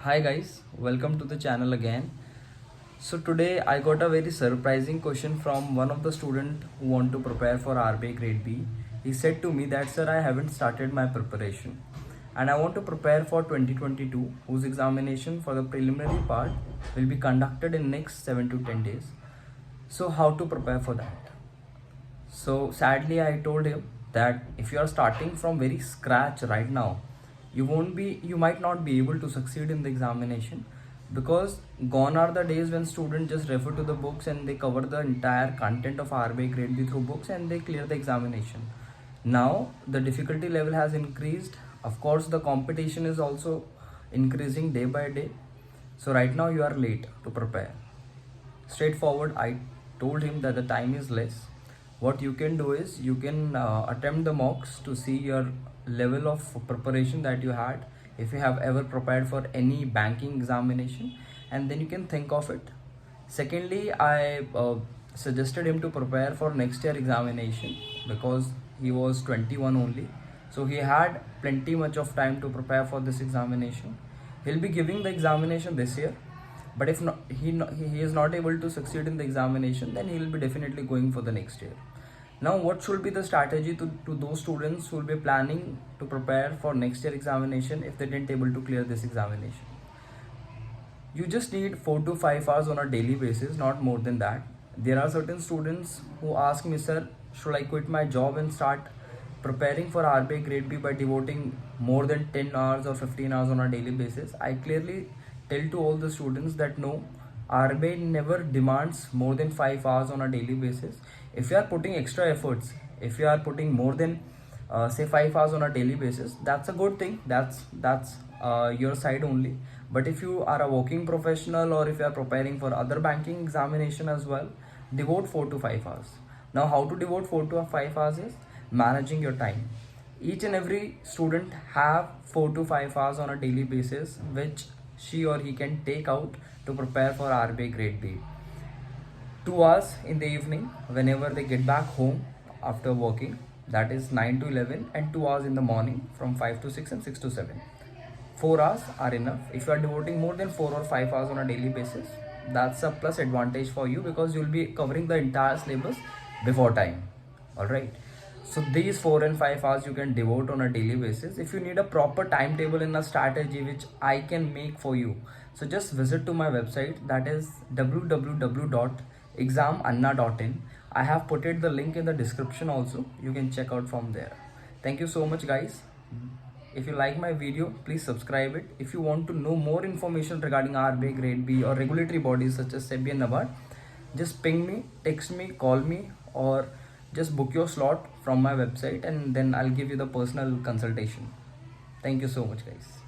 Hi guys, welcome to the channel again. So today I got a very surprising question from one of the student who want to prepare for RBI grade B. He said to me that sir, I haven't started my preparation and I want to prepare for 2022 whose examination for the preliminary part will be conducted in next 7 to 10 days. So how to prepare for that? So sadly I told him that if you are starting from very scratch right now, you might not be able to succeed in the examination, because gone are the days when students just refer to the books and they cover the entire content of RBI grade B through books and they clear the examination. Now the difficulty level has increased. Of course the competition is also increasing day by day. So right now you are late to prepare. Straightforward, I told him that the time is less. What you can do is you can attempt the mocks to see your level of preparation that you had, if you have ever prepared for any banking examination, and then you can think of it. Secondly, I suggested him to prepare for next year examination because he was 21 only, so he had plenty much of time to prepare for this examination. He'll be giving the examination this year, but if not, he is not able to succeed in the examination, then he will be definitely going for the next year. Now what should be the strategy to those students who will be planning to prepare for next year examination if they didn't able to clear this examination? You just need 4 to 5 hours on a daily basis, not more than that. There are certain students who ask me, sir, should I quit my job and start preparing for RBI grade B by devoting more than 10 hours or 15 hours on a daily basis? I clearly tell to all the students that no, RBI never demands more than 5 hours on a daily basis. If you are putting extra efforts, if you are putting more than say 5 hours on a daily basis, that's a good thing. That's your side only. But if you are a working professional or if you are preparing for other banking examination as well, devote 4 to 5 hours. Now how to devote 4 to 5 hours is managing your time. Each and every student have 4 to 5 hours on a daily basis which she or he can take out to prepare for RBI grade B. 2 hours in the evening whenever they get back home after working, that is 9 to 11, and 2 hours in the morning from 5 to 6 and 6 to 7. 4 hours are enough. If you are devoting more than 4 or 5 hours on a daily basis, that's a plus advantage for you because you'll be covering the entire syllabus before time. Alright, so these 4 and 5 hours you can devote on a daily basis. If you need a proper timetable and a strategy which I can make for you, so just visit to my website, that is www.examanna.in. I have put it the link in the description also. You can check out from there. Thank you so much guys. If you like my video, please subscribe it. If you want to know more information regarding RBI grade B or regulatory bodies such as SEBI and NABARD, just ping me, text me, call me, or just book your slot from my website and then I'll give you the personal consultation. Thank you so much guys.